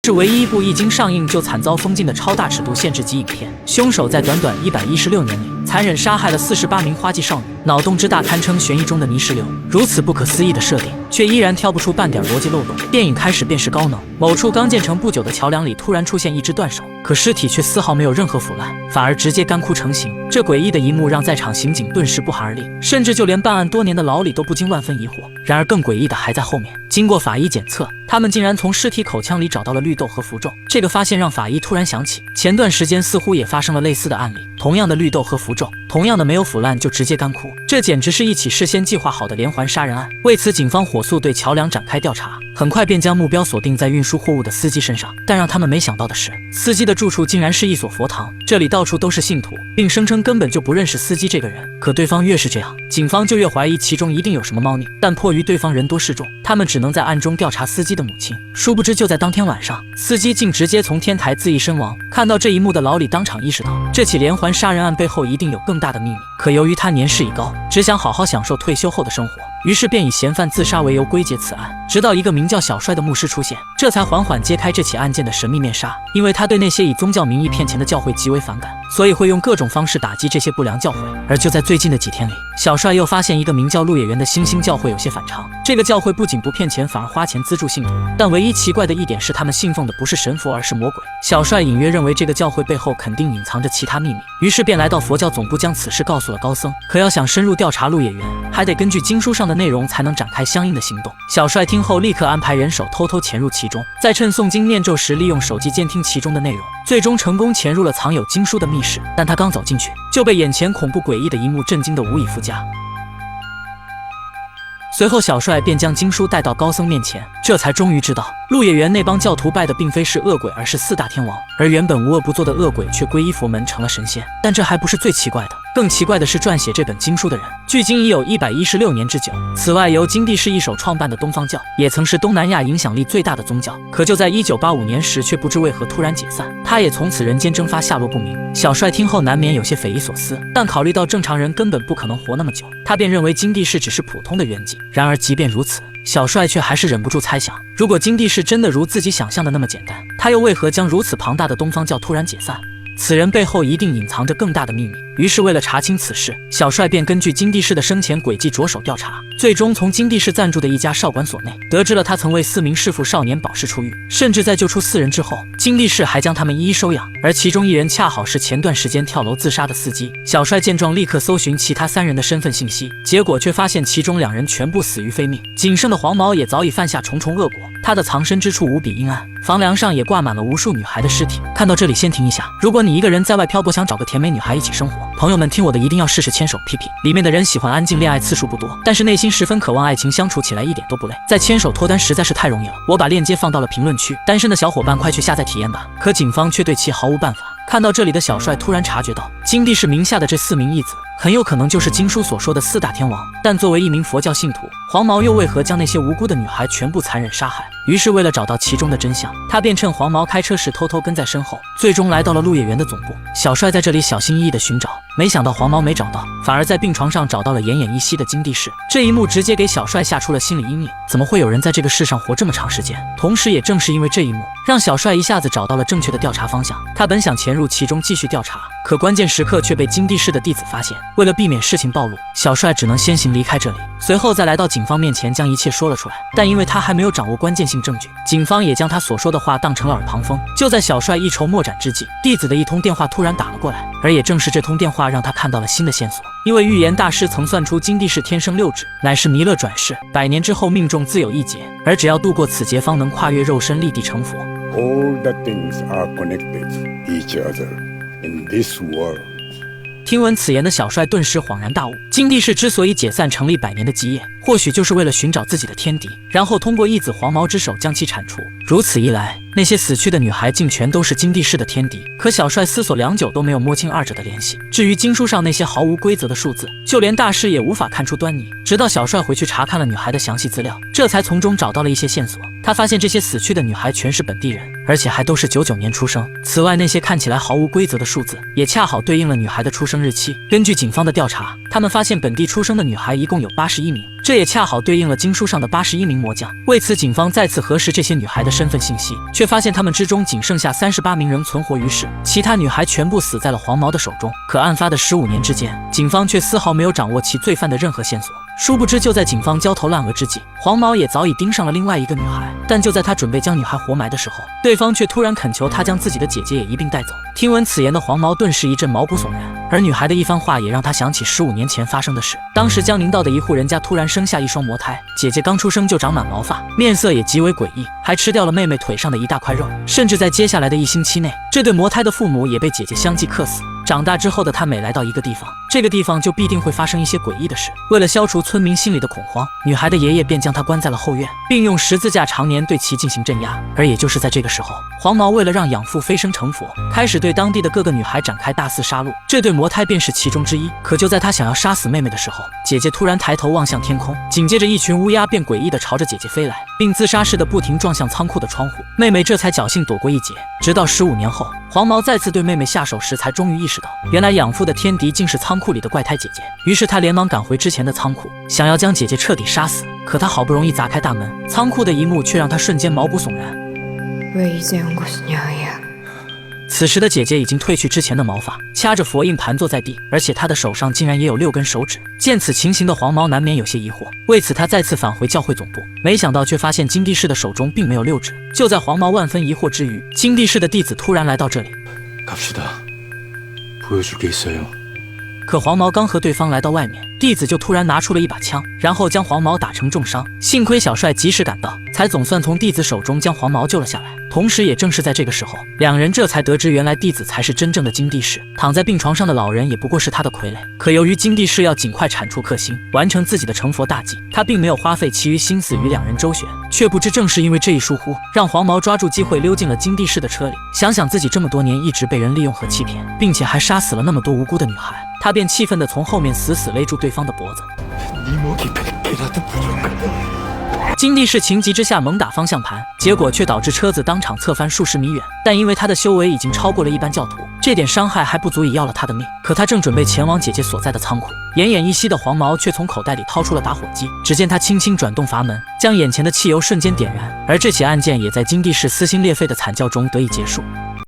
是唯一一部一经上映就惨遭封禁的超大尺度限制级影片。凶手在短短116年里，残忍杀害了48名花季少女，脑洞之大堪称悬疑中的泥石流。如此不可思议的设定，却依然挑不出半点逻辑漏洞。电影开始便是高能，某处刚建成不久的桥梁里突然出现一只断手，可尸体却丝毫没有任何腐烂，反而直接干枯成型。这诡异的一幕让在场刑警顿时不寒而栗，甚至就连办案多年的老李都不禁万分疑惑。然而更诡异的还在后面，经过法医检测，他们竟然从尸体口腔里找到了绿豆和符咒。这个发现让法医突然想起，前段时间似乎也发生了类似的案例，同样的绿豆和符咒，同样的没有腐烂就直接干枯，这简直是一起事先计划好的连环杀人案。为此，警方火速对桥梁展开调查，很快便将目标锁定在运输货物的司机身上。但让他们没想到的是，司机的住处竟然是一所佛堂，这里到处都是信徒，并声称根本就不认识司机这个人。可对方越是这样，警方就越怀疑其中一定有什么猫腻。但迫于对方人多势众，他们只能在暗中调查司机的母亲。殊不知，就在当天晚上，司机竟直接从天台自缢身亡。看到这一幕的老李当场意识到，这起连环杀人案背后一定有更大的秘密。可由于他年事已高，只想好好享受退休后的生活，于是便以嫌犯自杀为由归结此案。直到一个名叫小帅的牧师出现，这才缓缓揭开这起案件的神秘面纱。因为他对那些以宗教名义骗钱的教会极为反感，所以会用各种方式打击这些不良教会。而就在最近的几天里，小帅又发现一个名叫鹿野园的新兴教会有些反常。这个教会不仅不骗钱，反而花钱资助信徒，但唯一奇怪的一点是，他们信奉的不是神佛，而是魔鬼。小帅隐约认为这个教会背后肯定隐藏着其他秘密，于是便来到佛教总部将此事告诉了高僧。可要想深入调查鹿野园，还得根据经书上的内容才能展开相应的行动。小帅听后立刻安排人手偷偷潜入其中，再趁诵经念咒时利用手机监听其中的内容，最终成功潜入了藏有经书的密室。但他刚走进去，就被眼前恐怖诡异的一幕震惊得无以复加。随后小帅便将经书带到高僧面前，这才终于知道鹿野园那帮教徒拜的并非是恶鬼，而是四大天王，而原本无恶不作的恶鬼却皈依佛门成了神仙。但这还不是最奇怪的，更奇怪的是撰写这本经书的人距今已有116年之久。此外，由金地氏一手创办的东方教也曾是东南亚影响力最大的宗教，可就在1985年时却不知为何突然解散，他也从此人间蒸发，下落不明。小帅听后难免有些匪夷所思，但考虑到正常人根本不可能活那么久，他便认为金地氏只是普通的冤迹。然而即便如此，小帅却还是忍不住猜想，如果金地氏真的如自己想象的那么简单，他又为何将如此庞大的东方教突然解散？此人背后一定隐藏着更大的秘密。于是为了查清此事，小帅便根据金地氏的生前轨迹着手调查，最终从金地氏赞助的一家少管所内得知了他曾为4名弑父少年保释出狱，甚至在救出4人之后，金地氏还将他们一一收养，而其中1人恰好是前段时间跳楼自杀的司机。小帅见状立刻搜寻其他3人的身份信息，结果却发现其中2人全部死于非命，仅剩的黄毛也早已犯下重重恶果。他的藏身之处无比阴暗，房梁上也挂满了无数女孩的尸体。看到这里先停一下，如果你一个人在外漂泊，想找个甜美女孩一起生活，朋友们听我的一定要试试牵手屁屁。里面的人喜欢安静，恋爱次数不多，但是内心十分渴望爱情，相处起来一点都不累，在牵手脱单实在是太容易了。我把链接放到了评论区，单身的小伙伴快去下载体验吧。可警方却对其毫无办法。看到这里的小帅突然察觉到，金地氏名下的这4名义子很有可能就是经书所说的4大天王。但作为一名佛教信徒，黄毛又为何将那些无辜的女孩全部残忍杀害？于是为了找到其中的真相，他便趁黄毛开车时偷偷跟在身后，最终来到了鹿野园的总部。小帅在这里小心翼翼地寻找，没想到黄毛没找到，反而在病床上找到了奄奄一息的金地氏。这一幕直接给小帅吓出了心理阴影，怎么会有人在这个世上活这么长时间？同时也正是因为这一幕，让小帅一下子找到了正确的调查方向。他本想潜入其中继续调查，可关键时刻却被金地氏的弟子发现。为了避免事情暴露，小帅只能先行离开这里，随后再来到警方面前将一切说了出来。但因为他还没有掌握关键性证据，警方也将他所说的话当成了耳旁风。就在小帅一筹莫展之际，弟子的一通电话突然打了过来，而也正是这通电话让他看到了新的线索。因为预言大师曾算出金地氏天生6指，乃是弥勒转世，100年之后命中自有一劫，而只要度过此劫，方能跨越肉身立地成佛。 All the things are connected each other in this world. 听闻此言的小帅顿时恍然大悟，金地氏之所以解散成立100年的基业，或许就是为了寻找自己的天敌，然后通过义子黄毛之手将其铲除。如此一来，那些死去的女孩竟全都是金地氏的天敌。可小帅思索良久都没有摸清二者的联系。至于经书上那些毫无规则的数字，就连大师也无法看出端倪。直到小帅回去查看了女孩的详细资料，这才从中找到了一些线索。他发现这些死去的女孩全是本地人，而且还都是99年出生。此外，那些看起来毫无规则的数字，也恰好对应了女孩的出生日期。根据警方的调查，他们发现本地出生的女孩一共有81名，这也恰好对应了经书上的81名魔将。为此，警方再次核实这些女孩的身份信息，却发现她们之中仅剩下38名人存活于世，其他女孩全部死在了黄毛的手中。可案发的15年之间，警方却丝毫没有掌握其罪犯的任何线索。殊不知，就在警方焦头烂额之际，黄毛也早已盯上了另外一个女孩。但就在他准备将女孩活埋的时候，对方却突然恳求他将自己的姐姐也一并带走。听闻此言的黄毛顿时一阵毛骨悚然，而女孩的一番话也让他想起15年前发生的事。当时江宁道的一户人家突然生下一双魔胎，姐姐刚出生就长满毛发，面色也极为诡异，还吃掉了妹妹腿上的一大块肉。甚至在接下来的1星期内，这对魔胎的父母也被姐姐相继克死。长大之后的他每来到一个地方，这个地方就必定会发生一些诡异的事。为了消除村民心里的恐慌，女孩的爷爷便将她关在了后院，并用十字架常年对其进行镇压。而也就是在这个时候，黄毛为了让养父飞升成佛，开始对当地的各个女孩展开大肆杀戮，这对魔胎便是其中之一。可就在他想要杀死妹妹的时候，姐姐突然抬头望向天空，紧接着一群乌鸦便诡异地朝着姐姐飞来，并自杀似的不停撞向仓库的窗户。妹妹这才侥幸躲过一劫。直到15年后，黄毛再次对妹妹下手时，才终于意识到，原来养父的天敌竟是仓库里的怪胎姐姐。于是他连忙赶回之前的仓库，想要将姐姐彻底杀死。可他好不容易砸开大门，仓库的一幕却让他瞬间毛骨悚然。此时的姐姐已经褪去之前的毛发，掐着佛印盘坐在地，而且她的手上竟然也有6根手指。见此情形的黄毛难免有些疑惑，为此他再次返回教会总部，没想到却发现金地士的手中并没有6指。就在黄毛万分疑惑之余，金地士的弟子突然来到这里。可黄毛刚和对方来到外面，弟子就突然拿出了一把枪，然后将黄毛打成重伤。幸亏小帅及时赶到，才总算从弟子手中将黄毛救了下来。同时也正是在这个时候，两人这才得知原来弟子才是真正的金地士，躺在病床上的老人也不过是他的傀儡。可由于金地士要尽快铲除克星，完成自己的成佛大计，他并没有花费其余心思与两人周旋。却不知正是因为这一疏忽，让黄毛抓住机会溜进了金地士的车里。想想自己这么多年一直被人利用和欺骗，并且还杀死了那么多无辜的女孩，他便气愤地从后面死死勒住对方的脖子。金地士情急之下猛打方向盘，结果却导致车子当场侧翻数十米远。但因为他的修为已经超过了一般教徒，这点伤害还不足以要了他的命。可他正准备前往姐姐所在的仓库，奄奄一息的黄毛却从口袋里掏出了打火机。只见他轻轻转动阀门，将眼前的汽油瞬间点燃。而这起案件也在金地士撕心裂肺的惨叫中得以结束。